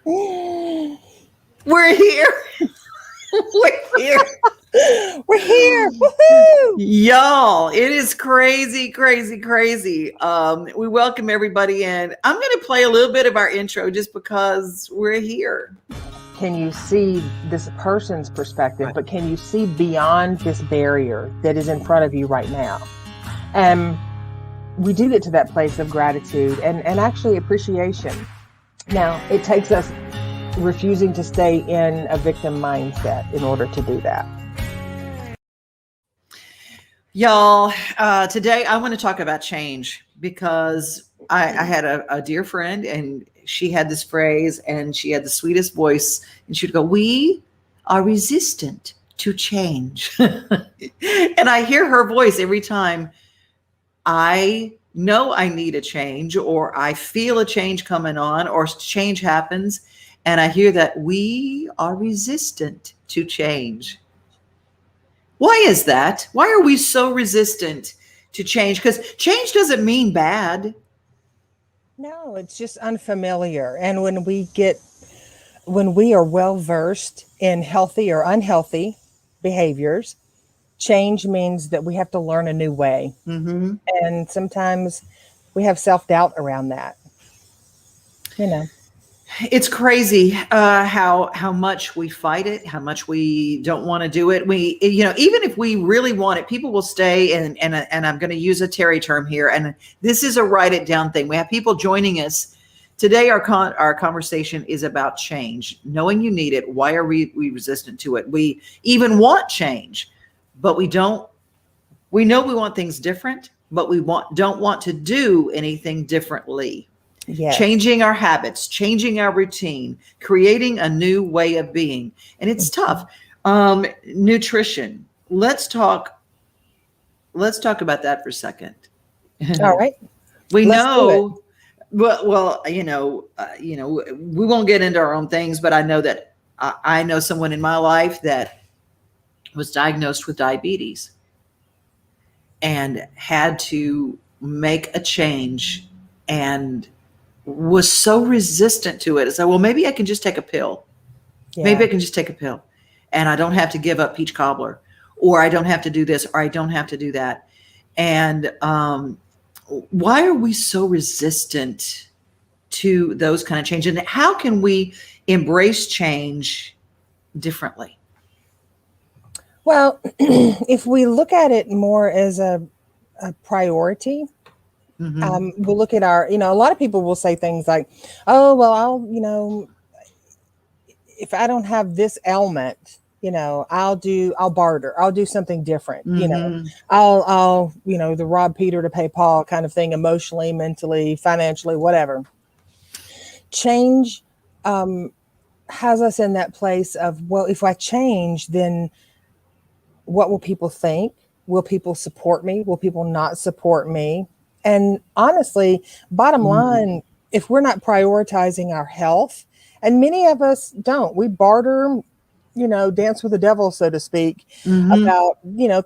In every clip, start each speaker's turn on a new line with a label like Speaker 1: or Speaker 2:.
Speaker 1: We're here. We're here.
Speaker 2: We're here. Woohoo!
Speaker 1: Y'all, it is crazy, crazy, crazy. We welcome everybody in. I'm going to play a little bit of our intro just because we're here.
Speaker 2: Can you see this person's perspective, but can you see beyond this barrier that is in front of you right now? And we do get to that place of gratitude and actually appreciation. Now, it takes us refusing to stay in a victim mindset in order to do that.
Speaker 1: Y'all, today I want to talk about change because I had a dear friend and she had this phrase and she had the sweetest voice and she'd go, "We are resistant to change." And I hear her voice every time I know I need a change or I feel a change coming on or change happens. And I hear that we are resistant to change. Why is that? Why are we so resistant to change? Because change doesn't mean bad.
Speaker 2: No, it's just unfamiliar. And when we are well versed in healthy or unhealthy behaviors, change means that we have to learn a new way.
Speaker 1: Mm-hmm.
Speaker 2: And sometimes we have self-doubt around that.
Speaker 1: It's crazy how much we fight it, how much we don't want to do it. We, even if we really want it, people will stay. And I'm going to use a Teri term here. And this is a write it down thing. We have people joining us today. Our conversation is about change, knowing you need it. Why are we resistant to it? We even want change, but we don't. We know we want things different, but we don't want to do anything differently. Yes. Changing our habits, changing our routine, creating a new way of being. And it's tough. Nutrition. Let's talk about that for a second.
Speaker 2: All right.
Speaker 1: We know, well, we won't get into our own things, but I know that I know someone in my life that was diagnosed with diabetes and had to make a change and was so resistant to it. It's like, well, maybe I can just take a pill. Yeah. Maybe I can just take a pill and I don't have to give up peach cobbler, or I don't have to do this, or I don't have to do that. And why are we so resistant to those kind of changes? And how can we embrace change differently?
Speaker 2: Well, if we look at it more as a priority, we'll look at our, a lot of people will say things like, oh, well, if I don't have this ailment, I'll barter, I'll do something different, I'll, the rob Peter to pay Paul kind of thing, emotionally, mentally, financially, whatever. Change has us in that place of, well, if I change, then what will people think? Will people support me? Will people not support me? And honestly, bottom line, if we're not prioritizing our health, and many of us don't, we barter, dance with the devil, so to speak, about,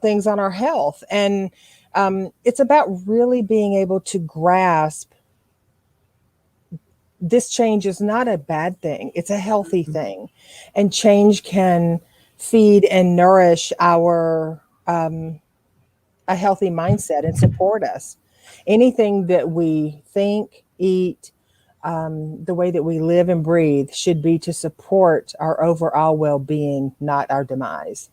Speaker 2: things on our health. And it's about really being able to grasp this change is not a bad thing. It's a healthy thing. And change can feed and nourish our a healthy mindset and support us. Anything that we think, eat, the way that we live and breathe should be to support our overall well-being, not our demise.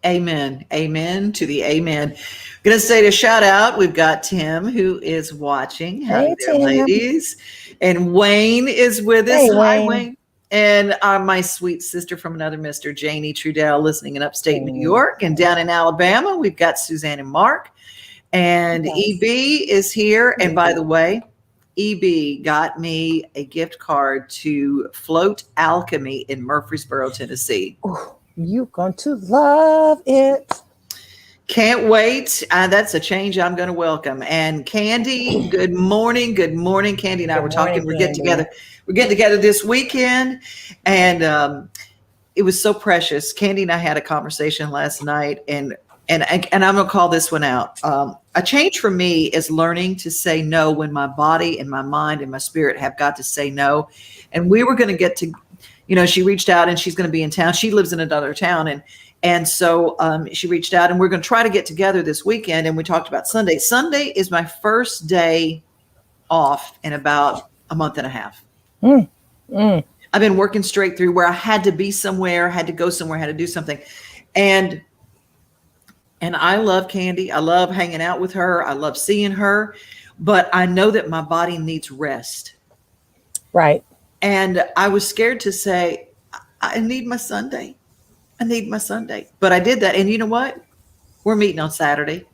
Speaker 1: Amen. Amen to the amen. I'm going to say a shout out. We've got Tim who is watching. Hey there, Tim. Ladies. And Wayne is with us.
Speaker 2: Hey,
Speaker 1: Hi, Wayne. And my sweet sister from another Mr. Janie Trudell, listening in upstate New York. And down in Alabama, we've got Suzanne and Mark. And EB is here. And by the way, EB got me a gift card to Float Alchemy in Murfreesboro, Tennessee.
Speaker 2: Ooh, you're going to love it.
Speaker 1: Can't wait. That's a change I'm going to welcome. And Candy, good morning. Good morning. Candy and I were talking. We're getting together. We're getting together this weekend. And it was so precious. Candy and I had a conversation last night. And and I'm going to call this one out. A change for me is learning to say no when my body and my mind and my spirit have got to say no. And we were going to get to, she reached out and she's going to be in town. She lives in another town. And so she reached out and we're going to try to get together this weekend. And we talked about Sunday. Sunday is my first day off in about a month and a half. I've been working straight through where I had to be somewhere, had to go somewhere, had to do something. And I love Candy. I love hanging out with her. I love seeing her, but I know that my body needs rest.
Speaker 2: Right.
Speaker 1: And I was scared to say, I need my Sunday. I need my Sunday. But I did that. And you know what? We're meeting on Saturday.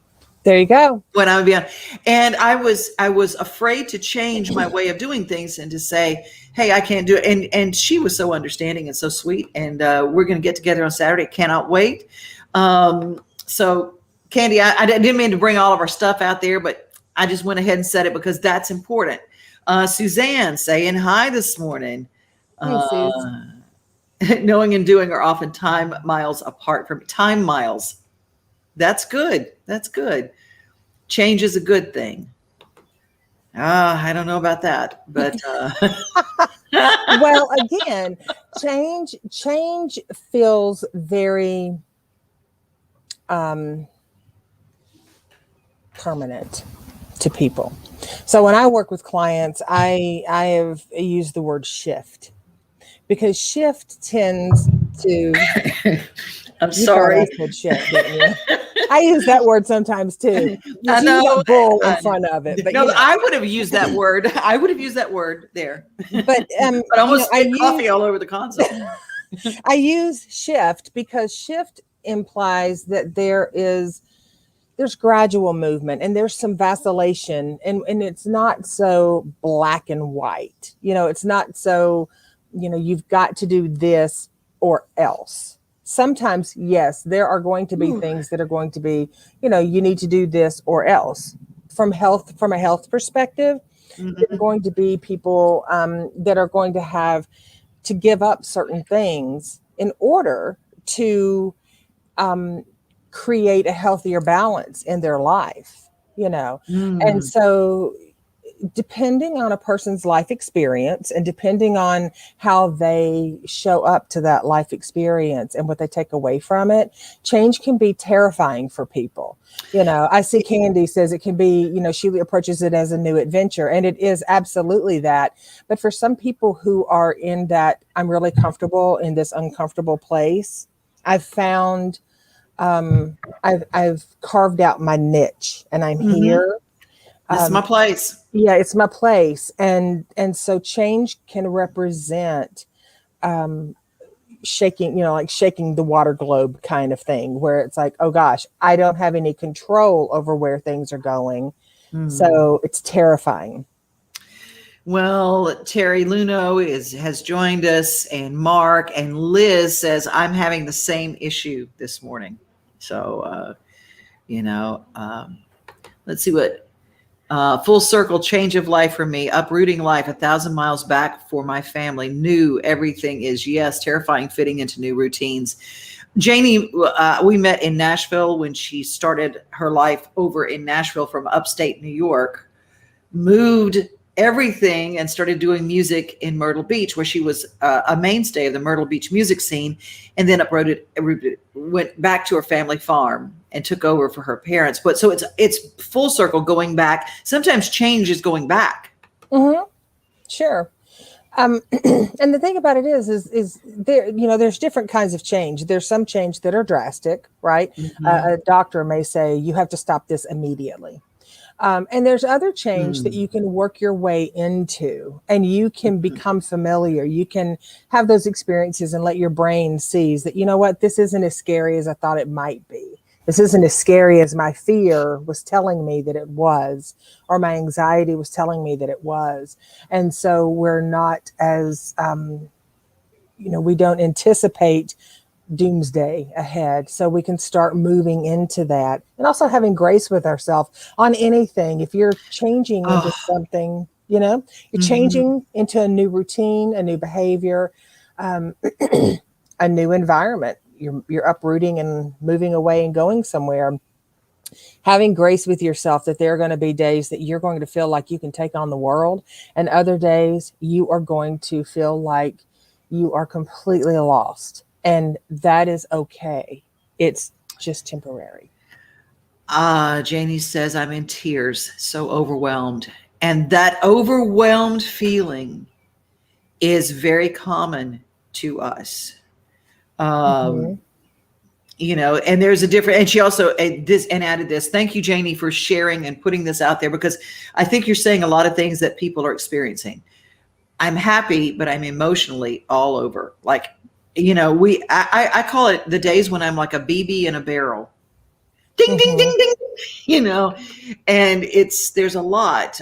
Speaker 2: There you go.
Speaker 1: When I would be on. And I was afraid to change my way of doing things and to say, hey, I can't do it. And she was so understanding and so sweet. And we're going to get together on Saturday. Cannot wait. So Candy, I didn't mean to bring all of our stuff out there, but I just went ahead and said it because that's important. Suzanne saying hi this morning. Knowing and doing are often time miles apart from time miles. That's good. That's good. Change is a good thing. I don't know about that, but
Speaker 2: well, again, change feels very permanent to people. So when I work with clients, I have used the word shift because shift tends to.
Speaker 1: I'm sorry.
Speaker 2: I said shift, didn't you? I use that word sometimes too.
Speaker 1: I know.
Speaker 2: You got bull in front of it, but
Speaker 1: no, I would have used that word. I would have used that word there.
Speaker 2: But
Speaker 1: I almost spilled coffee all over the console.
Speaker 2: I use shift because shift implies that there's gradual movement and there's some vacillation and it's not so black and white. It's not so, you've got to do this or else. Sometimes, yes, there are going to be things that are going to be, you need to do this or else. From a health perspective, there are going to be people that are going to have to give up certain things in order to create a healthier balance in their life, And so depending on a person's life experience and depending on how they show up to that life experience and what they take away from it, change can be terrifying for people. I see Candy says it can be, she approaches it as a new adventure, and it is absolutely that. But for some people who are in that, I'm really comfortable in this uncomfortable place, I've found, I've carved out my niche and I'm here.
Speaker 1: This is my place.
Speaker 2: Yeah, it's my place. And so change can represent shaking, like shaking the water globe kind of thing, where it's like, oh gosh, I don't have any control over where things are going. So it's terrifying.
Speaker 1: Well, Teri Luno has joined us, and Mark and Liz says, I'm having the same issue this morning. So, let's see what full circle change of life for me, uprooting life 1,000 miles back for my family. New everything is, yes, terrifying fitting into new routines. Janie, we met in Nashville when she started her life over in Nashville from upstate New York, moved everything and started doing music in Myrtle Beach, where she was a mainstay of the Myrtle Beach music scene, and then went back to her family farm and took over for her parents. But so it's full circle going back. Sometimes change is going back.
Speaker 2: Sure. And the thing about it is there, there's different kinds of change. There's some change that are drastic, right? A doctor may say, you have to stop this immediately. And there's other change that you can work your way into, and you can become familiar. You can have those experiences and let your brain seize that, you know what, this isn't as scary as I thought it might be. This isn't as scary as my fear was telling me that it was, or my anxiety was telling me that it was. And so we're not as, we don't anticipate doomsday ahead, so we can start moving into that, and also having grace with ourselves on anything. If you're changing into something, you're changing into a new routine, a new behavior, a new environment, you're uprooting and moving away and going somewhere, having grace with yourself that there are going to be days that you're going to feel like you can take on the world, and other days you are going to feel like you are completely lost. And that is okay. It's just temporary.
Speaker 1: Janie says, I'm in tears, so overwhelmed. And that overwhelmed feeling is very common to us.
Speaker 2: Mm-hmm.
Speaker 1: And there's a different, and she also added this. Thank you, Janie, for sharing and putting this out there, because I think you're saying a lot of things that people are experiencing. I'm happy, but I'm emotionally all over. Like, I call it the days when I'm like a BB in a barrel. Ding, ding, ding, ding, and there's a lot.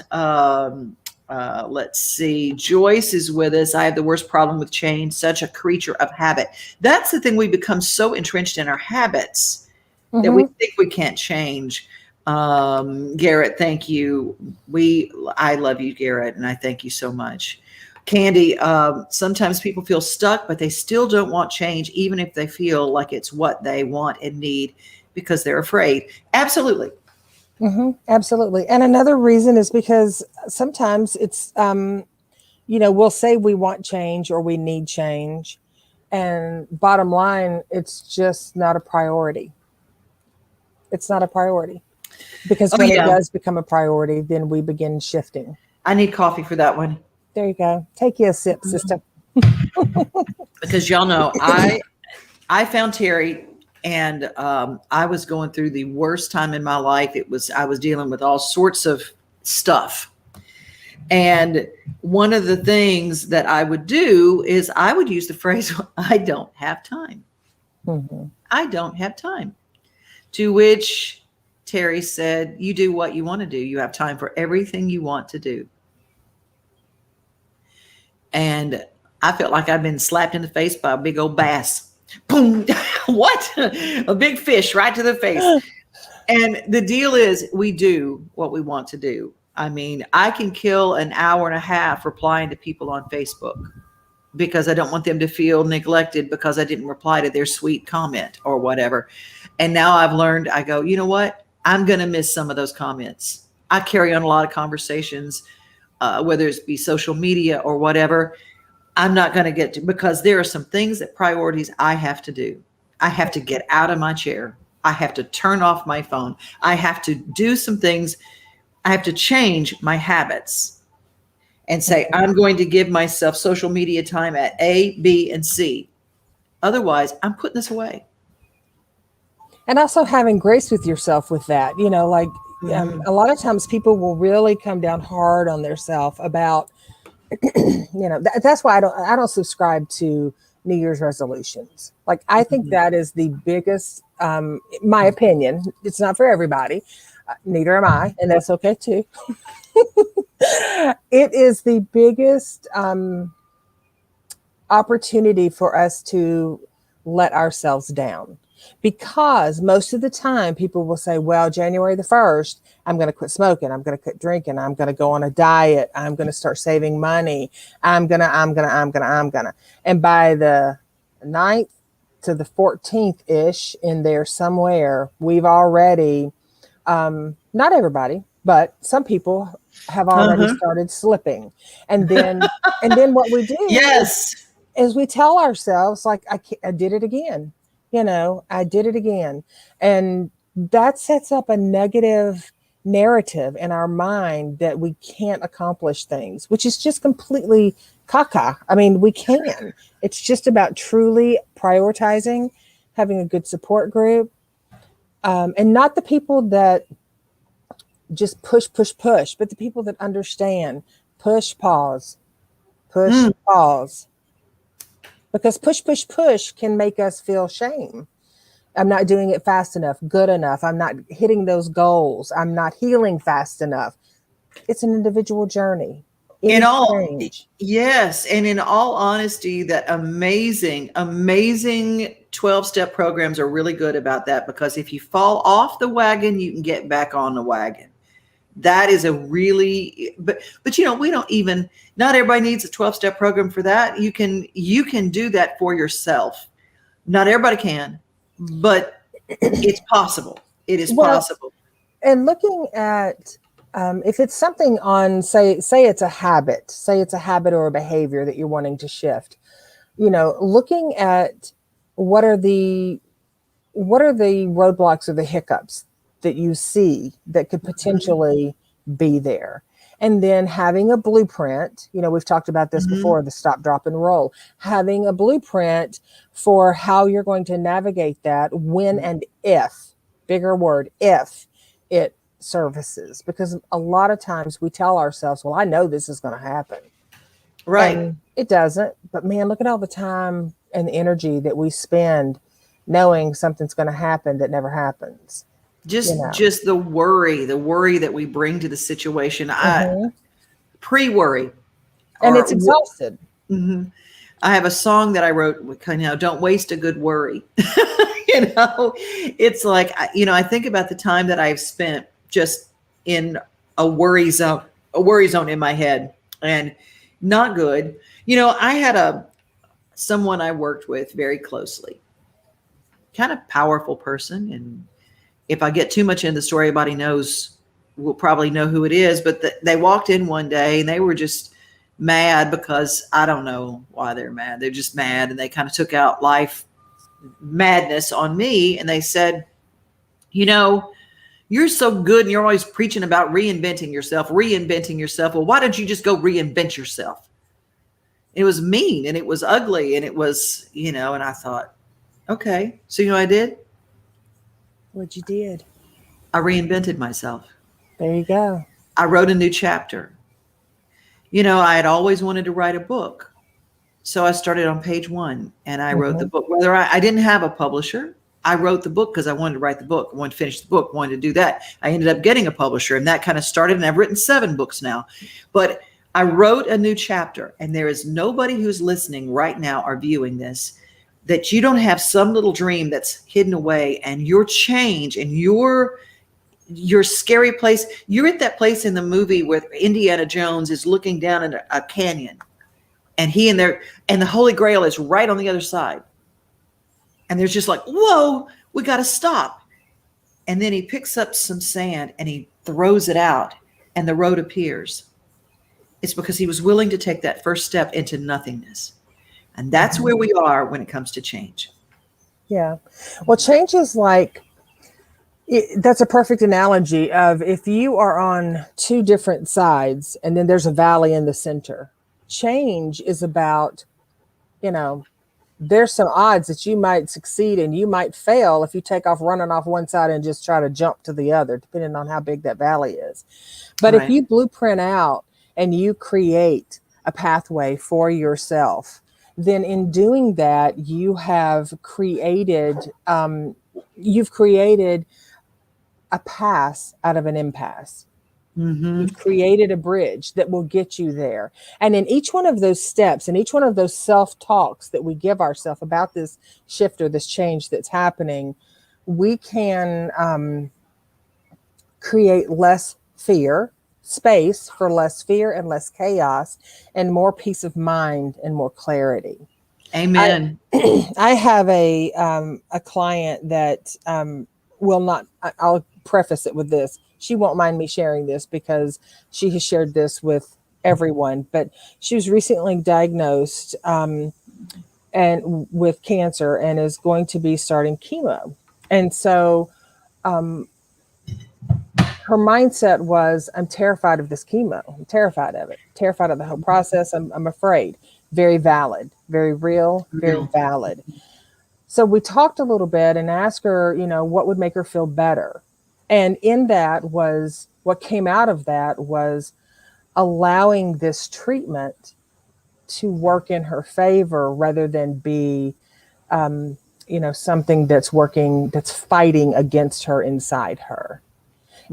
Speaker 1: Let's see. Joyce is with us. I have the worst problem with change, such a creature of habit. That's the thing. We become so entrenched in our habits that we think we can't change. Garrett, thank you. I love you, Garrett, and I thank you so much. Candy, sometimes people feel stuck, but they still don't want change, even if they feel like it's what they want and need, because they're afraid. Absolutely.
Speaker 2: Absolutely. And another reason is because sometimes it's, we'll say we want change or we need change. And bottom line, it's just not a priority. It's not a priority. Because when it does become a priority, then we begin shifting.
Speaker 1: I need coffee for that one.
Speaker 2: There you go. Take you a sip, sister.
Speaker 1: Because y'all know, I found Teri, and I was going through the worst time in my life. I was dealing with all sorts of stuff. And one of the things that I would do is I would use the phrase, I don't have time. I don't have time. To which Teri said, you do what you want to do. You have time for everything you want to do. And I felt like I'd been slapped in the face by a big old bass. Boom. What? A big fish right to the face. And the deal is, we do what we want to do. I mean, I can kill an hour and a half replying to people on Facebook because I don't want them to feel neglected because I didn't reply to their sweet comment or whatever. And now I've learned, I go, you know what? I'm going to miss some of those comments. I carry on a lot of conversations, whether it be social media or whatever. I'm not going to get to, because there are some things that priorities I have to do. I have to get out of my chair. I have to turn off my phone. I have to do some things. I have to change my habits and say, I'm going to give myself social media time at A, B, and C. Otherwise, I'm putting this away.
Speaker 2: And also having grace with yourself with that, a lot of times people will really come down hard on themselves about, that's why I don't subscribe to New Year's resolutions. Like, I think that is the biggest, my opinion. It's not for everybody. Neither am I. And that's okay too. It is the biggest opportunity for us to let ourselves down, because most of the time people will say, well, January the 1st, I'm going to quit smoking. I'm going to quit drinking. I'm going to go on a diet. I'm going to start saving money. I'm going to. And by the 9th to the 14th ish in there somewhere, we've already, not everybody, but some people have already started slipping. And then what we do is we tell ourselves, like, I did it again. I did it again. And that sets up a negative narrative in our mind that we can't accomplish things, which is just completely caca. I mean, we can. It's just about truly prioritizing, having a good support group, and not the people that just push, but the people that understand. Push, pause. Because push can make us feel shame. I'm not doing it fast enough, good enough. I'm not hitting those goals. I'm not healing fast enough. It's an individual journey.
Speaker 1: Yes. And in all honesty, that amazing 12-step programs are really good about that, because if you fall off the wagon, you can get back on the wagon. That is a really, but we don't even, not everybody needs a 12-step program for that. You can do that for yourself. Not everybody can, but it's possible. It is
Speaker 2: Well,
Speaker 1: possible.
Speaker 2: and looking at if it's something on, say it's a habit, or a behavior that you're wanting to shift, looking at what are the roadblocks or the hiccups that you see that could potentially be there. And then having a blueprint, we've talked about this before, the stop, drop, and roll, having a blueprint for how you're going to navigate that when and if, bigger word, if it services. Because a lot of times we tell ourselves, well, I know this is going to happen.
Speaker 1: Right.
Speaker 2: And it doesn't. But man, look at all the time and the energy that we spend knowing something's going to happen that never happens.
Speaker 1: Just the worry that we bring to the situation. Pre-worry.
Speaker 2: And it's exhausted.
Speaker 1: I have a song that I wrote, don't waste a good worry. It's like, I think about the time that I've spent just in a worry zone in my head, and not good. I had someone I worked with very closely, kind of powerful person. And if I get too much in the story, everybody will probably know who it is. But they walked in one day and they were just mad because I don't know why they're mad. They're just mad. And they kind of took out life madness on me. And they said, you're so good and you're always preaching about reinventing yourself. Well, why don't you just go reinvent yourself? It was mean and it was ugly and it was, and I thought, okay. So I did?
Speaker 2: What you did?
Speaker 1: I reinvented myself.
Speaker 2: There you go.
Speaker 1: I wrote a new chapter. I had always wanted to write a book. So I started on page 1 and I wrote the book. Whether I didn't have a publisher, I wrote the book because I wanted to write the book. I wanted to finish the book, wanted to do that. I ended up getting a publisher and that kind of started, and I've written 7 books now. But I wrote a new chapter, and there is nobody who's listening right now or viewing this that you don't have some little dream that's hidden away, and your change and your scary place. You're at that place in the movie where Indiana Jones is looking down in a canyon, and and the Holy Grail is right on the other side. And there's just like, whoa, we got to stop. And then he picks up some sand and he throws it out and the road appears. It's because he was willing to take that first step into nothingness. And that's where we are when it comes to change.
Speaker 2: Yeah. Well, change is like, that's a perfect analogy of if you are on 2 different sides and then there's a valley in the center. Change is about, there's some odds that you might succeed and you might fail if you take off running off one side and just try to jump to the other, depending on how big that valley is. But if you blueprint out and you create a pathway for yourself, then in doing that, you've created a pass out of an impasse. You've created a bridge that will get you there. And in each one of those steps and each one of those self-talks that we give ourselves about this shift or this change that's happening, we can create less fear, space for less fear and less chaos, and more peace of mind and more clarity.
Speaker 1: Amen.
Speaker 2: I have a client that will not, I'll preface it with this. She won't mind me sharing this because she has shared this with everyone, but she was recently diagnosed and with cancer and is going to be starting chemo. And so her mindset was, I'm terrified of this chemo. I'm terrified of it, terrified of the whole process. I'm afraid. Very valid, very real, very valid. So we talked a little bit and asked her, what would make her feel better? And in that was, what came out of that was allowing this treatment to work in her favor rather than be, something that's fighting against her inside her.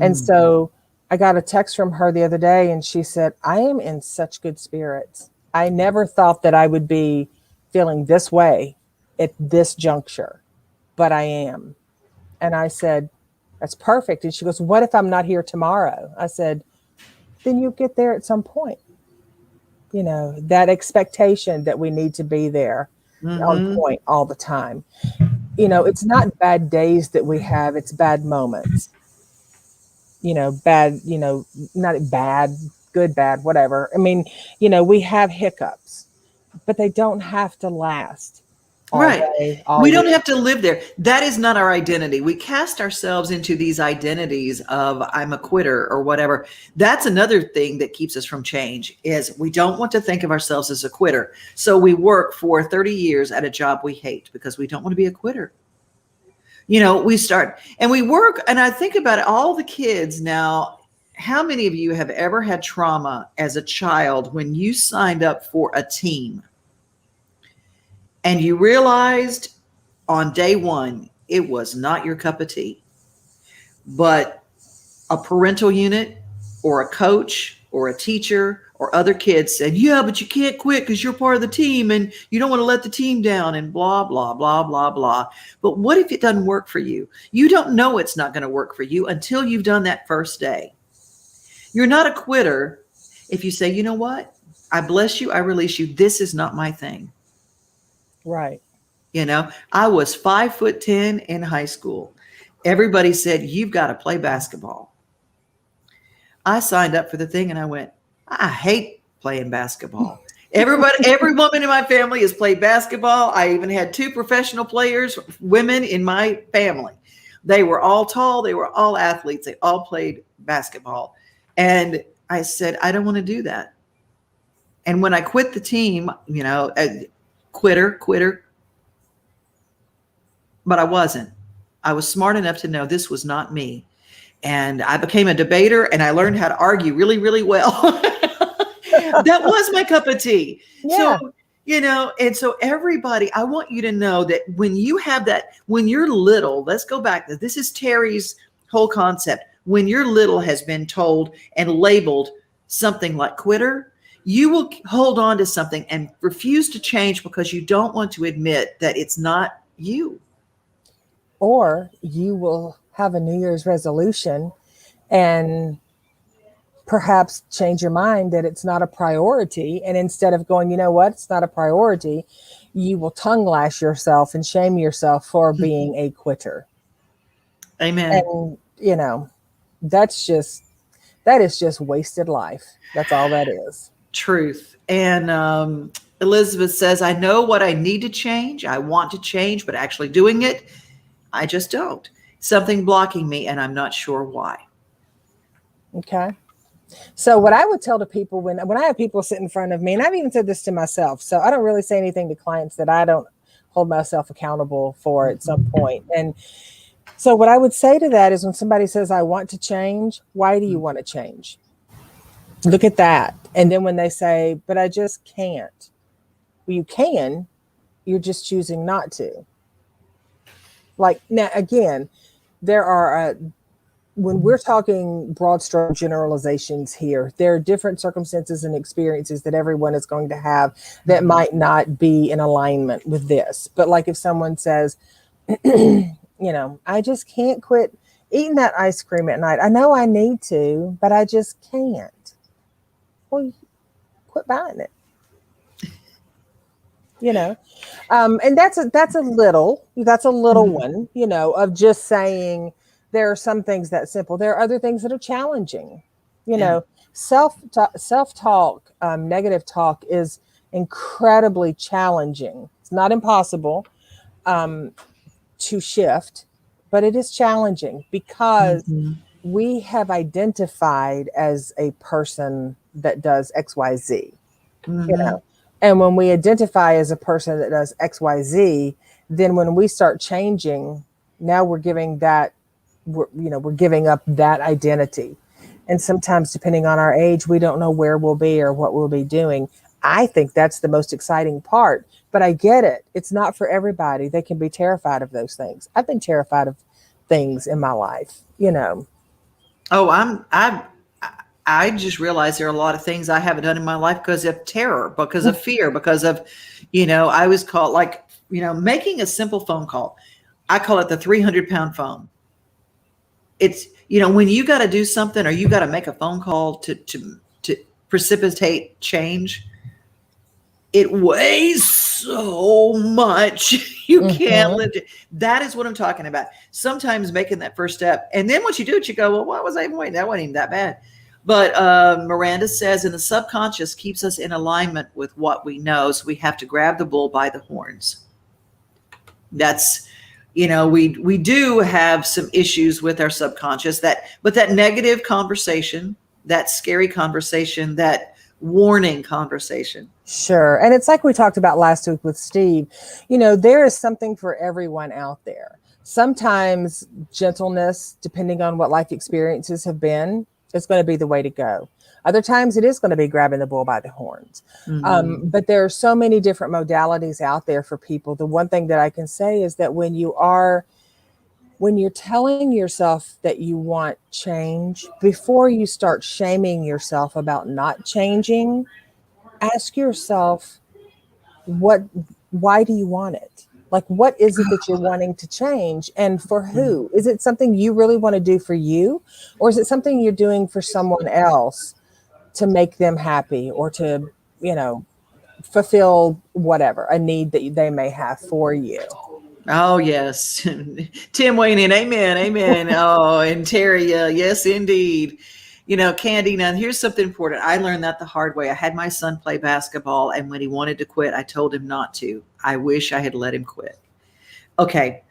Speaker 2: And so I got a text from her the other day and she said, I am in such good spirits. I never thought that I would be feeling this way at this juncture, but I am. And I said, that's perfect. And she goes, what if I'm not here tomorrow? I said, then you'll get there at some point. That expectation that we need to be there. on
Speaker 1: Mm-hmm.
Speaker 2: point all the time. It's not bad days that we have, it's bad moments. Bad, not bad, good, bad, whatever. I mean, we have hiccups, but they don't have to last all
Speaker 1: Right.
Speaker 2: day, all
Speaker 1: We don't
Speaker 2: week.
Speaker 1: have to live there. That is not our identity. We cast ourselves into these identities of I'm a quitter or whatever. That's another thing that keeps us from change is we don't want to think of ourselves as a quitter. So we work for 30 years at a job we hate because we don't want to be a quitter. We start and we work, and I think about it, all the kids now. How many of you have ever had trauma as a child when you signed up for a team and you realized on day one, it was not your cup of tea, but a parental unit or a coach or a teacher or other kids said, yeah, but you can't quit because you're part of the team and you don't want to let the team down and blah, blah, blah, blah, blah. But what if it doesn't work for you? You don't know it's not going to work for you until you've done that first day. You're not a quitter if you say, you know what? I bless you. I release you. This is not my thing.
Speaker 2: Right.
Speaker 1: I was 5'10" in high school. Everybody said, you've got to play basketball. I signed up for the thing and I went, I hate playing basketball. Every woman in my family has played basketball. I even had 2 professional players, women in my family. They were all tall. They were all athletes. They all played basketball. And I said, I don't want to do that. And when I quit the team, quitter, but I wasn't. I was smart enough to know this was not me. And I became a debater and I learned how to argue really, really well. That was my cup of tea.
Speaker 2: Yeah.
Speaker 1: So, and so everybody, I want you to know that when you have that, when you're little, let's go back. This is Teri's whole concept. When you're little has been told and labeled something like quitter, you will hold on to something and refuse to change because you don't want to admit that it's not you.
Speaker 2: Or you will have a New Year's resolution and perhaps change your mind that it's not a priority. And instead of going, you know what, it's not a priority, you will tongue lash yourself and shame yourself for being a quitter.
Speaker 1: Amen.
Speaker 2: And, that is just wasted life. That's all that is.
Speaker 1: Truth. And Elizabeth says, I know what I need to change. I want to change, but actually doing it, I just don't. Something blocking me, and I'm not sure why.
Speaker 2: Okay. So what I would tell to people when I have people sit in front of me, and I've even said this to myself, so I don't really say anything to clients that I don't hold myself accountable for at some point. And so what I would say to that is when somebody says, I want to change, why do you want to change? Look at that. And then when they say, but I just can't. Well, you can, you're just choosing not to. Like now, again, there are when we're talking broad stroke generalizations here, there are different circumstances and experiences that everyone is going to have that might not be in alignment with this. But like if someone says, I just can't quit eating that ice cream at night. I know I need to, but I just can't. Well, quit buying it. And that's a little one, of just saying there are some things that simple. There are other things that are challenging. Self-talk, negative talk is incredibly challenging. It's not impossible to shift, but it is challenging because we have identified as a person that does XYZ, And when we identify as a person that does XYZ, then when we start changing, now we're giving we're giving up that identity. And sometimes depending on our age, we don't know where we'll be or what we'll be doing. I think that's the most exciting part, but I get it. It's not for everybody. They can be terrified of those things. I've been terrified of things in my life,
Speaker 1: Oh, I just realized there are a lot of things I haven't done in my life because of terror, because of fear, because of, I was called making a simple phone call. I call it the 300-pound phone. It's, when you got to do something or you got to make a phone call to precipitate change, It weighs so much. You can't
Speaker 2: Mhm.
Speaker 1: lift it. That is what I'm talking about. Sometimes making that first step. And then once you do it, you go, well, why was I even waiting? That wasn't even that bad. But Miranda says, and the subconscious keeps us in alignment with what we know. So we have to grab the bull by the horns. That's, we do have some issues with our subconscious, but that negative conversation, that scary conversation, that warning conversation.
Speaker 2: Sure. And it's like we talked about last week with Steve. There is something for everyone out there. Sometimes gentleness, depending on what life experiences have been, is going to be the way to go. Other times it is going to be grabbing the bull by the horns.
Speaker 1: Mm-hmm.
Speaker 2: But there are so many different modalities out there for people. The one thing that I can say is that when you're telling yourself that you want change, before you start shaming yourself about not changing, ask yourself, why do you want it? Like, what is it that you're wanting to change, and for who? Is it something you really want to do for you, or is it something you're doing for someone else to make them happy, or to, fulfill whatever a need that they may have for you?
Speaker 1: Oh, yes. Tim weighing in. Amen. Amen. Oh, and Teri, yes, indeed. Candy, now here's something important. I learned that the hard way. I had my son play basketball, and when he wanted to quit, I told him not to. I wish I had let him quit. Okay.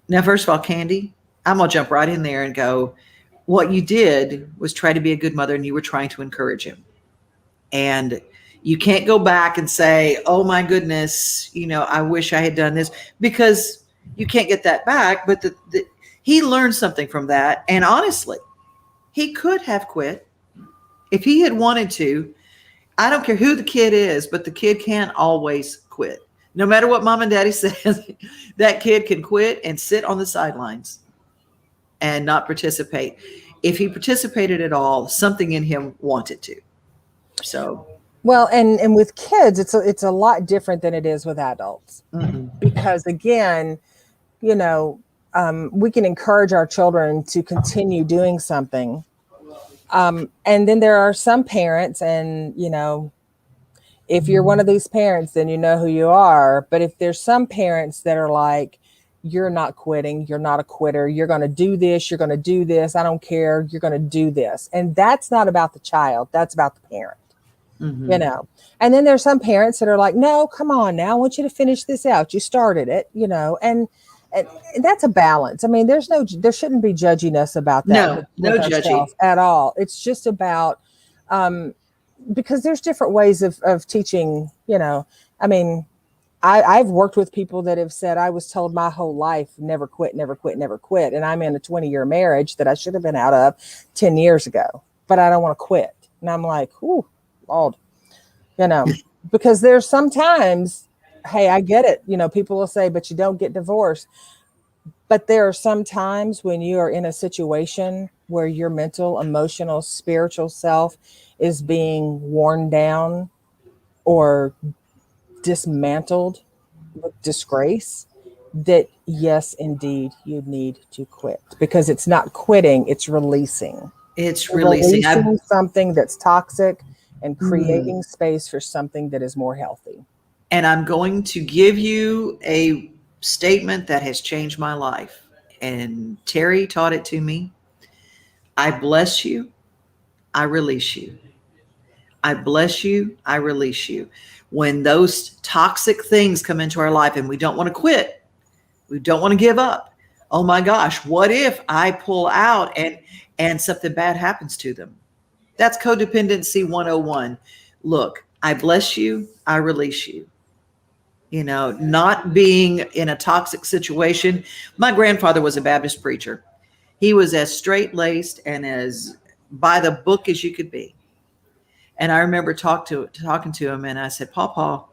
Speaker 1: Now, first of all, Candy, I'm going to jump right in there and go, what you did was try to be a good mother, and you were trying to encourage him. And you can't go back and say, oh my goodness, I wish I had done this, because you can't get that back. But he learned something from that. And honestly, he could have quit if he had wanted to. I don't care who the kid is, but the kid can't always quit. No matter what mom and daddy says, that kid can quit and sit on the sidelines and not participate. If he participated at all, something in him wanted to. So,
Speaker 2: Well, and with kids, it's a lot different than it is with adults, because again, we can encourage our children to continue doing something, and then there are some parents, and if you're one of these parents, then you know who you are. But if there's some parents that are like, you're not quitting, you're not a quitter, you're going to do this, you're going to do this, I don't care, you're going to do this, and that's not about the child, that's about the parent. And then there's some parents that are like, no, come on now, I want you to finish this out, you started it, and that's a balance. I mean, there shouldn't be judginess about that
Speaker 1: no,
Speaker 2: with,
Speaker 1: no
Speaker 2: ourselves
Speaker 1: judging.
Speaker 2: at all. It's just about, because there's different ways of teaching. I mean, I've worked with people that have said, I was told my whole life, never quit, never quit, never quit, and I'm in a 20-year marriage that I should have been out of 10 years ago, but I don't want to quit. And I'm like, ooh, Lord. Because there's sometimes, hey, I get it. People will say, but you don't get divorced. But there are some times when you are in a situation where your mental, emotional, spiritual self is being worn down or dismantled with disgrace, that yes, indeed, you need to quit, because it's not quitting, it's releasing.
Speaker 1: It's
Speaker 2: You're
Speaker 1: releasing.
Speaker 2: releasing something that's toxic and creating space for something that is more healthy.
Speaker 1: And I'm going to give you a statement that has changed my life. And Teri taught it to me. I bless you. I release you. I bless you. I release you. When those toxic things come into our life and we don't want to quit, we don't want to give up. Oh my gosh, what if I pull out and something bad happens to them? That's codependency 101. Look, I bless you. I release you. Not being in a toxic situation. My grandfather was a Baptist preacher. He was as straight laced and as by the book as you could be. And I remember talking to him, and I said, Papa,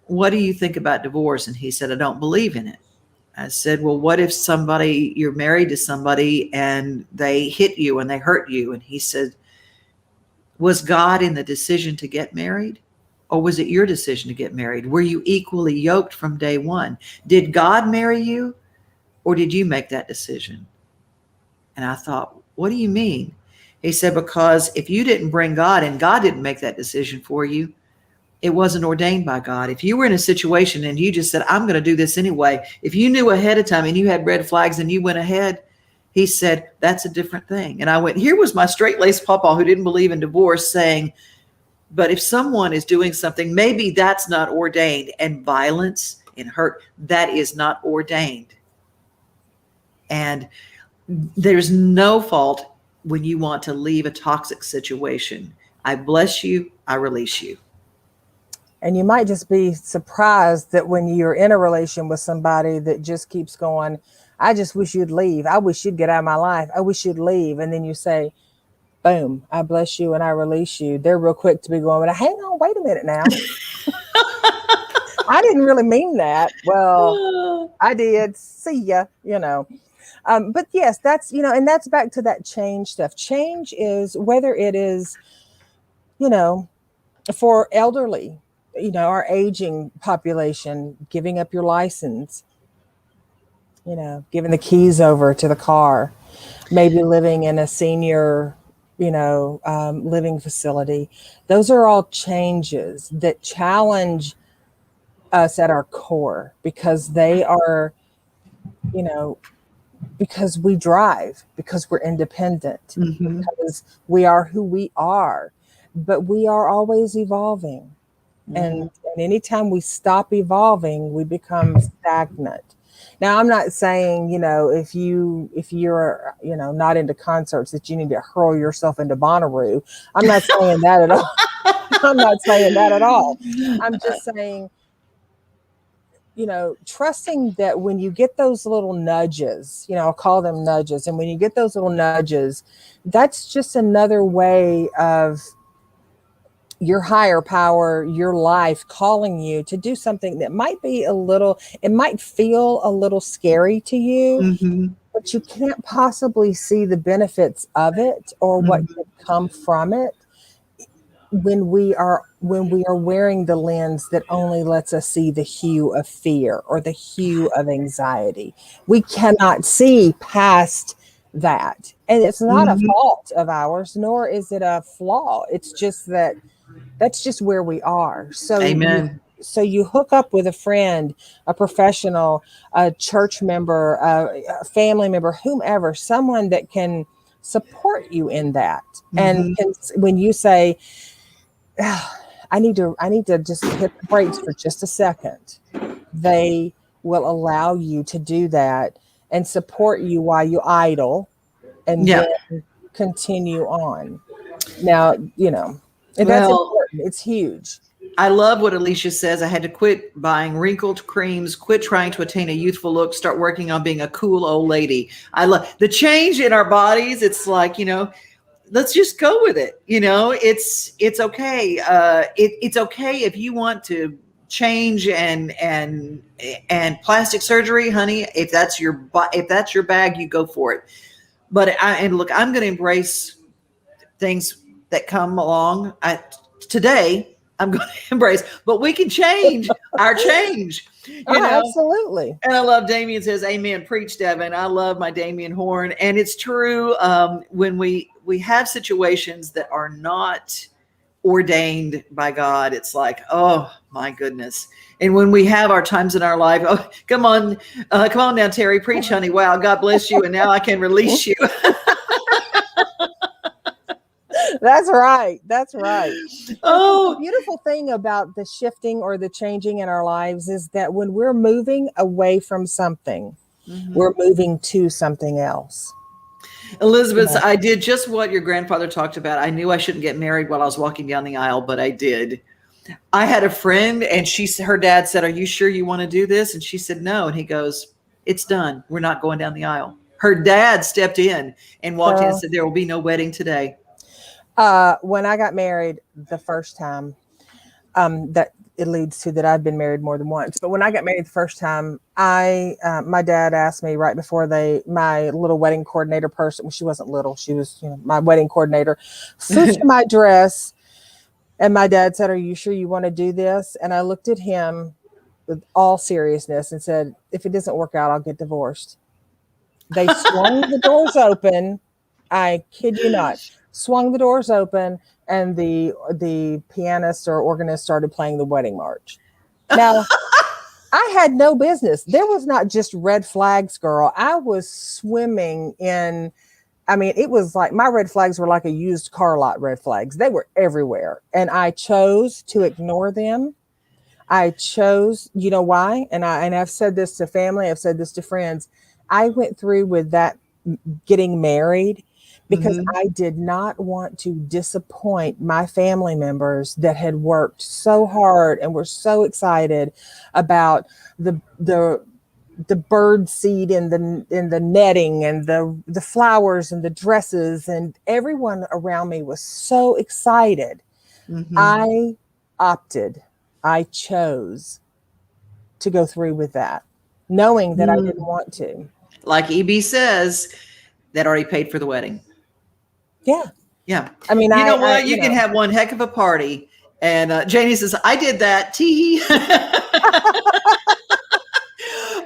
Speaker 1: what do you think about divorce? And he said, I don't believe in it. I said, well, what if you're married to somebody and they hit you and they hurt you? And he said, was God in the decision to get married? Or was it your decision to get married? Were you equally yoked from day one? Did God marry you, or did you make that decision? And I thought, what do you mean? He said, because if you didn't bring God and God didn't make that decision for you, it wasn't ordained by God. If you were in a situation and you just said, I'm going to do this anyway, if you knew ahead of time and you had red flags and you went ahead, he said, that's a different thing. And I went, here was my straight-laced pawpaw who didn't believe in divorce saying, but if someone is doing something, maybe that's not ordained. And violence and hurt, that is not ordained. And there's no fault when you want to leave a toxic situation. I bless you, I release you.
Speaker 2: And you might just be surprised that when you're in a relation with somebody that just keeps going, I just wish you'd leave. I wish you'd get out of my life. I wish you'd leave. And then you say, boom, I bless you and I release you. They're real quick to be going, but hang on, wait a minute now. I didn't really mean that. Well, I did. See ya, But yes, that's, and that's back to that change stuff. Change is whether it is, for elderly, our aging population, giving up your license, giving the keys over to the car, maybe living in a senior, living facility. Those are all changes that challenge us at our core because they are, because we drive, because we're independent, because we are who we are, but we are always evolving. And anytime we stop evolving, we become stagnant. Now, I'm not saying, if you're, not into concerts that you need to hurl yourself into Bonnaroo. I'm not saying that at all. I'm not saying that at all. I'm just saying, trusting that when you get those little nudges, I'll call them nudges. And when you get those little nudges, that's just another way of your higher power, your life calling you to do something that might be it might feel a little scary to you, but you can't possibly see the benefits of it or what could come from it when we are wearing the lens that only lets us see the hue of fear or the hue of anxiety. We cannot see past that. And it's not a fault of ours, nor is it a flaw. It's just that's just where we are. So
Speaker 1: Amen.
Speaker 2: You hook up with a friend, a professional, a church member, a family member, whomever, someone that can support you in that. And when you say, I need to just hit the brakes for just a second, they will allow you to do that and support you while you idle and then continue on. Now, that's important. It's huge.
Speaker 1: I love what Alicia says. I had to quit buying wrinkled creams, quit trying to attain a youthful look, start working on being a cool old lady. I love the change in our bodies. It's like, let's just go with it. It's okay. It's okay if you want to change and plastic surgery, honey. If that's your bag, you go for it. But I'm going to embrace things that come along. Today, I'm going to embrace, but we can change our change.
Speaker 2: Absolutely.
Speaker 1: And I love Damien says, amen. Preach, Devon. I love my Damien Horn. And it's true. When we have situations that are not ordained by God, it's like, oh my goodness. And when we have our times in our life, oh, come on now, Teri, preach, honey. Wow. God bless you. And now I can release you.
Speaker 2: That's right. Oh, the beautiful thing about the shifting or the changing in our lives is that when we're moving away from something, we're moving to something else.
Speaker 1: Elizabeth, I did just what your grandfather talked about. I knew I shouldn't get married while I was walking down the aisle, but I did. I had a friend and her dad said, are you sure you want to do this? And she said, no. And he goes, it's done. We're not going down the aisle. Her dad stepped in and walked in and said, there will be no wedding today.
Speaker 2: When I got married the first time, that it leads to that I've been married more than once. But when I got married the first time, my dad asked me right before my little wedding coordinator person, well, she wasn't little, she was my wedding coordinator, fixed my dress. And my dad said, are you sure you want to do this? And I looked at him with all seriousness and said, if it doesn't work out, I'll get divorced. They swung the doors open. I kid you not. Swung the doors open and the pianist or organist started playing the wedding march. Now, I had no business. There was not just red flags, girl. I was swimming in, I mean, it was like my red flags were like a used car lot red flags. They were everywhere. And I chose to ignore them. I chose, you know why? And I've said this to family, I've said this to friends. I went through with that getting married because I did not want to disappoint my family members that had worked so hard and were so excited about the bird seed in the netting and the flowers and the dresses, and everyone around me was so excited. I chose to go through with that, knowing that I didn't want to.
Speaker 1: Like EB says, that already paid for the wedding. Yeah.
Speaker 2: I mean,
Speaker 1: you know what? You can have one heck of a party. And Janie says, I did that. Tee. A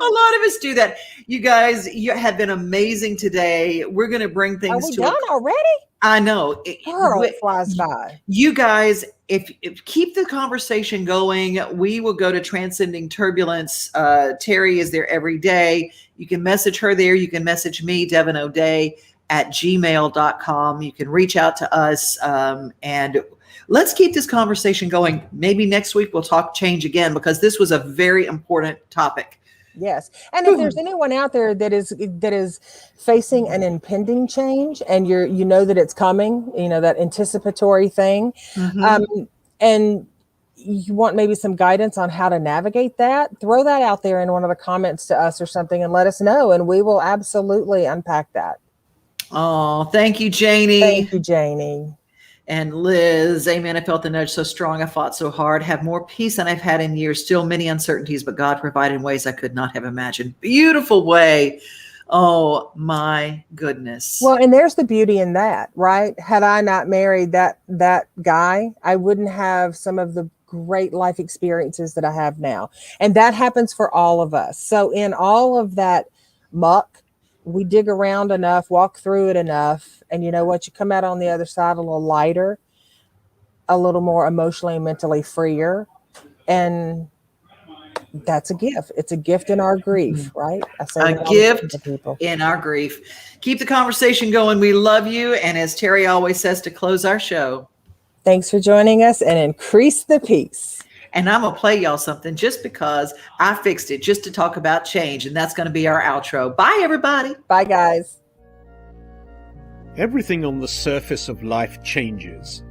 Speaker 1: lot of us do that. You guys, you have been amazing today. We're going to bring things to
Speaker 2: done already.
Speaker 1: I know.
Speaker 2: It flies by.
Speaker 1: You guys, if keep the conversation going. We will go to Transcending Turbulence. Teri is there every day. You can message her there. You can message me, Devon O'Day, at gmail.com. You can reach out to us, and let's keep this conversation going. Maybe next week we'll talk change again, because this was a very important topic.
Speaker 2: Yes. And if there's anyone out there that is facing an impending change, and you know that it's coming, you know, that anticipatory thing, and you want maybe some guidance on how to navigate that, throw that out there in one of the comments to us or something and let us know, and we will absolutely unpack that.
Speaker 1: Oh, thank you, Janie.
Speaker 2: Thank you, Janie.
Speaker 1: And Liz, amen. I felt the nudge so strong. I fought so hard, have more peace than I've had in years. Still many uncertainties, but God provided in ways I could not have imagined. Beautiful way. Oh my goodness.
Speaker 2: Well, and there's the beauty in that, right? Had I not married that guy, I wouldn't have some of the great life experiences that I have now. And that happens for all of us. So in all of that muck, we dig around enough, walk through it enough, and you know what? You come out on the other side a little lighter, a little more emotionally and mentally freer. And that's a gift. It's a gift in our grief, right? I say
Speaker 1: a gift to people. In our grief. Keep the conversation going. We love you. And as Teri always says to close our show,
Speaker 2: thanks for joining us, and increase the peace.
Speaker 1: And I'm going to play y'all something just because I fixed it, just to talk about change. And that's going to be our outro. Bye, everybody.
Speaker 2: Bye, guys.
Speaker 3: Everything on the surface of life changes.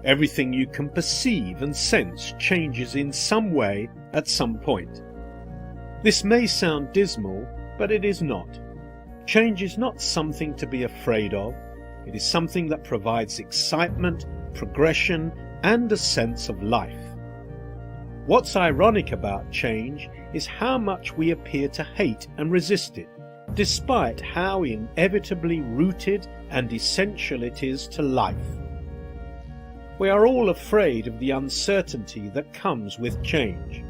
Speaker 3: Everything you can perceive and sense changes in some way at some point. This may sound dismal, but it is not. Change is not something to be afraid of. It is something that provides excitement, progression, and a sense of life. What's ironic about change is how much we appear to hate and resist it, despite how inevitably rooted and essential it is to life. We are all afraid of the uncertainty that comes with change.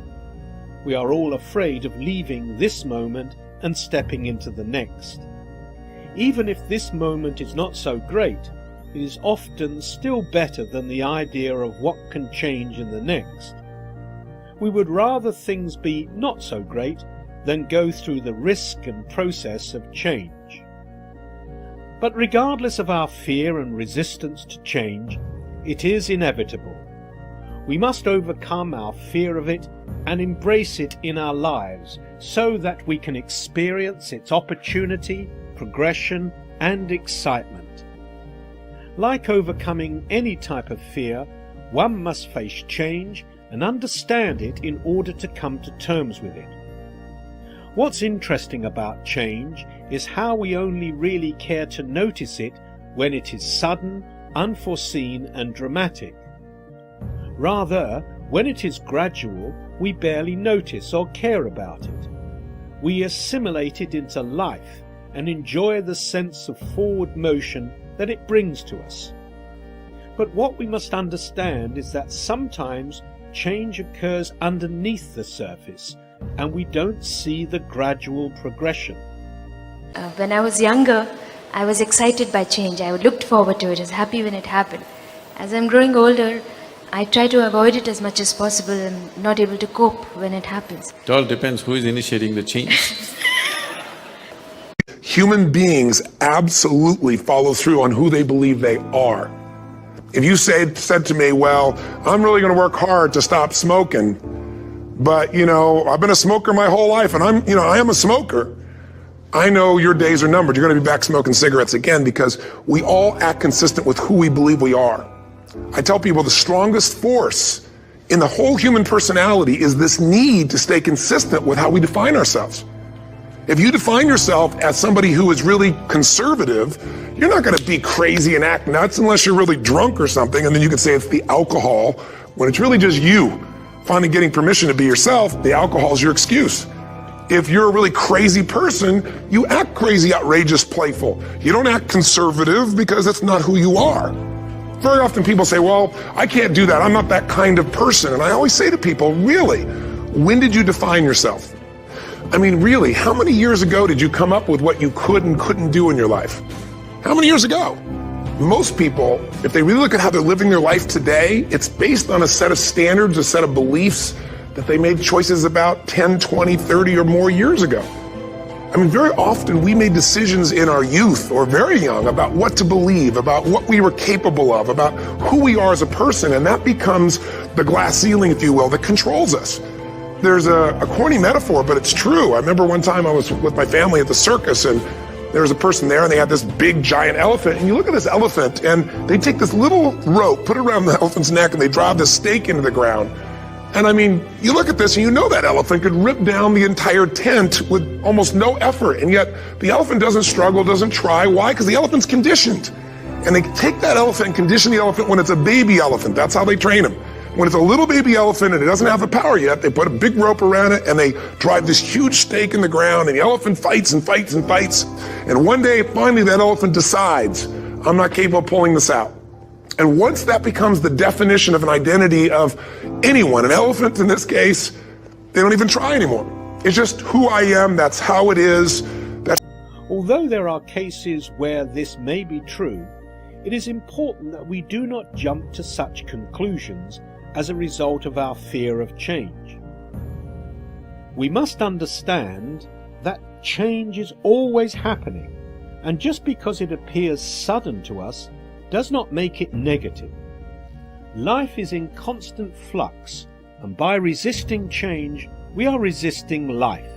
Speaker 3: We are all afraid of leaving this moment and stepping into the next. Even if this moment is not so great, it is often still better than the idea of what can change in the next. We would rather things be not so great than go through the risk and process of change. But regardless of our fear and resistance to change, it is inevitable. We must overcome our fear of it and embrace it in our lives so that we can experience its opportunity, progression, and excitement. Like overcoming any type of fear, one must face change and understand it in order to come to terms with it. What's interesting about change is how we only really care to notice it when it is sudden, unforeseen, and dramatic. Rather, when it is gradual, we barely notice or care about it. We assimilate it into life and enjoy the sense of forward motion that it brings to us. But what we must understand is that sometimes change occurs underneath the surface, and we don't see the gradual progression.
Speaker 4: When I was younger, I was excited by change. I looked forward to it. I was happy when it happened. As I'm growing older, I try to avoid it as much as possible and not able to cope when it happens.
Speaker 5: It all depends who is initiating the change.
Speaker 6: Human beings absolutely follow through on who they believe they are. If you said to me, well, I'm really going to work hard to stop smoking, but I've been a smoker my whole life and I am a smoker. I know your days are numbered. You're going to be back smoking cigarettes again, because we all act consistent with who we believe we are. I tell people the strongest force in the whole human personality is this need to stay consistent with how we define ourselves. If you define yourself as somebody who is really conservative, you're not going to be crazy and act nuts unless you're really drunk or something, and then you can say it's the alcohol, when it's really just you finally getting permission to be yourself. The alcohol is your excuse. If you're a really crazy person, you act crazy, outrageous, playful. You don't act conservative because that's not who you are. Very often people say, well, I can't do that. I'm not that kind of person. And I always say to people, really, when did you define yourself? I mean, really, how many years ago did you come up with what you could and couldn't do in your life? How many years ago? Most people, if they really look at how they're living their life today, it's based on a set of standards, a set of beliefs that they made choices about 10, 20, 30 or more years ago. I mean, very often we made decisions in our youth or very young about what to believe, about what we were capable of, about who we are as a person, and that becomes the glass ceiling, if you will, that controls us. There's a corny metaphor, but it's true. I remember one time I was with my family at the circus, and there was a person there and they had this big giant elephant, and you look at this elephant and they take this little rope, put it around the elephant's neck, and they drive this stake into the ground. And I mean, you look at this and you know that elephant could rip down the entire tent with almost no effort, and yet the elephant doesn't struggle, doesn't try. Why? Because the elephant's conditioned. And they take that elephant and condition the elephant when it's a baby elephant. That's how they train him. When it's a little baby elephant and it doesn't have the power yet, they put a big rope around it and they drive this huge stake in the ground, and the elephant fights and fights and fights. And one day, finally, that elephant decides, I'm not capable of pulling this out. And once that becomes the definition of an identity of anyone, an elephant in this case, they don't even try anymore. It's just who I am, that's how it is.
Speaker 3: Although there are cases where this may be true, it is important that we do not jump to such conclusions as a result of our fear of change. We must understand that change is always happening, and just because it appears sudden to us does not make it negative. Life is in constant flux, and by resisting change, we are resisting life.